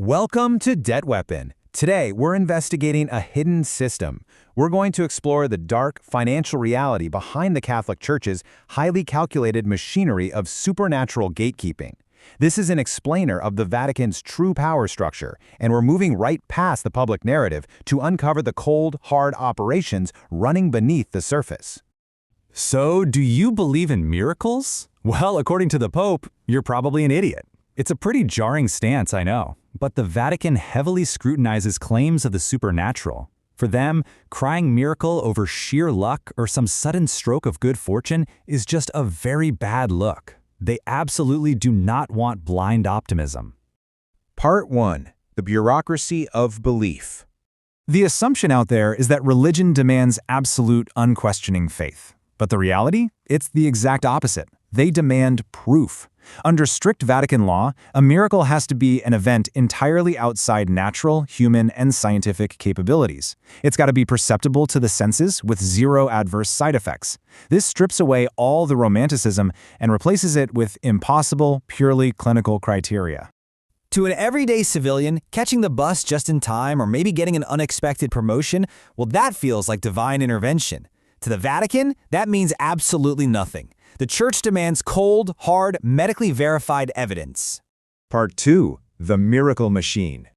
Welcome to Debt Weapon. Today, we're investigating a hidden system. We're going to explore the dark financial reality behind the Catholic Church's highly calculated machinery of supernatural gatekeeping. This is an explainer of the Vatican's true power structure, and we're moving right past the public narrative to uncover the cold, hard operations running beneath the surface. So, do you believe in miracles? Well, according to the Pope, you're probably an idiot. It's a pretty jarring stance, I know, but the Vatican heavily scrutinizes claims of the supernatural. For them, crying miracle over sheer luck or some sudden stroke of good fortune is just a very bad look. They absolutely do not want blind optimism. Part 1. The Bureaucracy of Belief. The assumption out there is that religion demands absolute, unquestioning faith. But the reality? It's the exact opposite. They demand proof. Under strict Vatican law, a miracle has to be an event entirely outside natural, human, and scientific capabilities. It's got to be perceptible to the senses with zero adverse side effects. This strips away all the romanticism and replaces it with impossible, purely clinical criteria. To an everyday civilian, catching the bus just in time or maybe getting an unexpected promotion, well, that feels like divine intervention. To the Vatican, that means absolutely nothing. The Church demands cold, hard, medically verified evidence. Part 2. The Miracle Machine.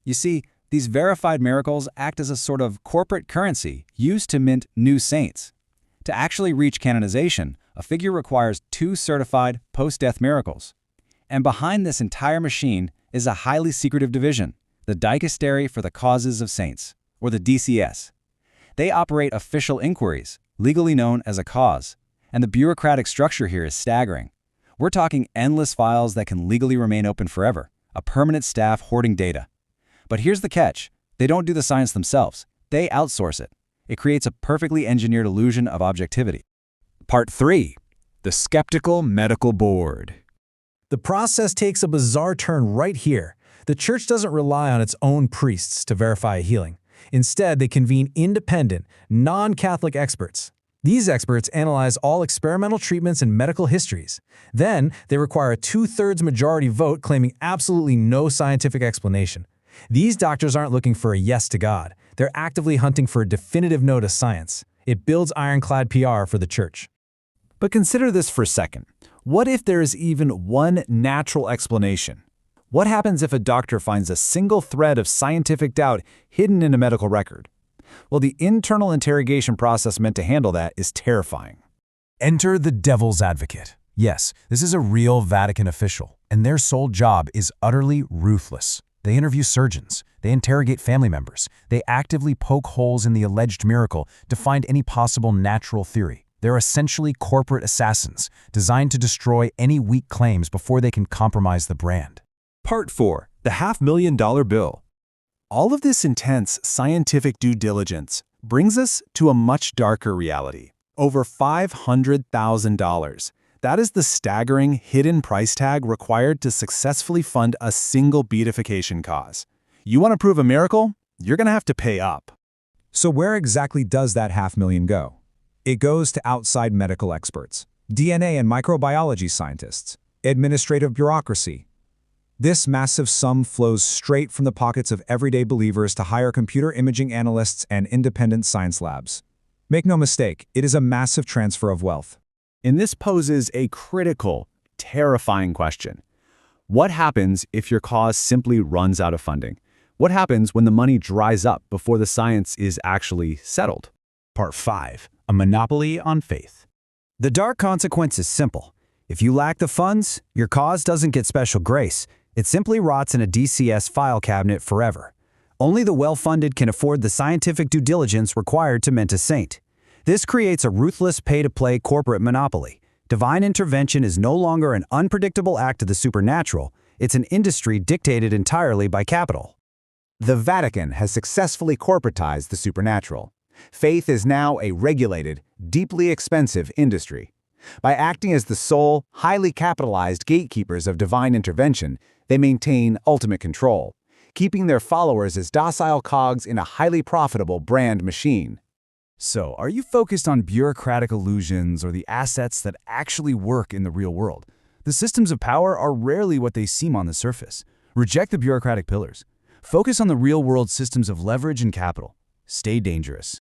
You see, these verified miracles act as a sort of corporate currency used to mint new saints. To actually reach canonization, a figure requires 2 certified post-death miracles. And behind this entire machine is a highly secretive division, the Dicastery for the Causes of Saints, or the DCS. They operate official inquiries, legally known as a cause. And the bureaucratic structure here is staggering. We're talking endless files that can legally remain open forever, a permanent staff hoarding data. But here's the catch. They don't do the science themselves. They outsource it. It creates a perfectly engineered illusion of objectivity. Part 3. The Skeptical Medical Board. The process takes a bizarre turn right here. The Church doesn't rely on its own priests to verify a healing. Instead, they convene independent, non-Catholic experts. These experts analyze all experimental treatments and medical histories. Then, they require a 2/3 majority vote claiming absolutely no scientific explanation. These doctors aren't looking for a yes to God. They're actively hunting for a definitive no to science. It builds ironclad PR for the Church. But consider this for a second. What if there is even one natural explanation? What happens if a doctor finds a single thread of scientific doubt hidden in a medical record? Well, the internal interrogation process meant to handle that is terrifying. Enter the devil's advocate. Yes, this is a real Vatican official, and their sole job is utterly ruthless. They interview surgeons, they interrogate family members, they actively poke holes in the alleged miracle to find any possible natural theory. They're essentially corporate assassins, designed to destroy any weak claims before they can compromise the brand. Part 4. The $500,000 Bill. All of this intense scientific due diligence brings us to a much darker reality. Over $500,000. That is the staggering hidden price tag required to successfully fund a single beatification cause. You want to prove a miracle? You're going to have to pay up. So where exactly does that $500,000 go? It goes to outside medical experts, DNA and microbiology scientists, administrative bureaucracy. This massive sum flows straight from the pockets of everyday believers to hire computer imaging analysts and independent science labs. Make no mistake, it is a massive transfer of wealth. And this poses a critical, terrifying question. What happens if your cause simply runs out of funding? What happens when the money dries up before the science is actually settled? Part 5. A Monopoly on Faith. The dark consequence is simple. If you lack the funds, your cause doesn't get special grace. It simply rots in a DCS file cabinet forever. Only the well-funded can afford the scientific due diligence required to mint a saint. This creates a ruthless pay-to-play corporate monopoly. Divine intervention is no longer an unpredictable act of the supernatural. It's an industry dictated entirely by capital. The Vatican has successfully corporatized the supernatural. Faith is now a regulated, deeply expensive industry. By acting as the sole, highly capitalized gatekeepers of divine intervention, they maintain ultimate control, keeping their followers as docile cogs in a highly profitable brand machine. So, are you focused on bureaucratic illusions or the assets that actually work in the real world? The systems of power are rarely what they seem on the surface. Reject the bureaucratic pillars. Focus on the real-world systems of leverage and capital. Stay dangerous.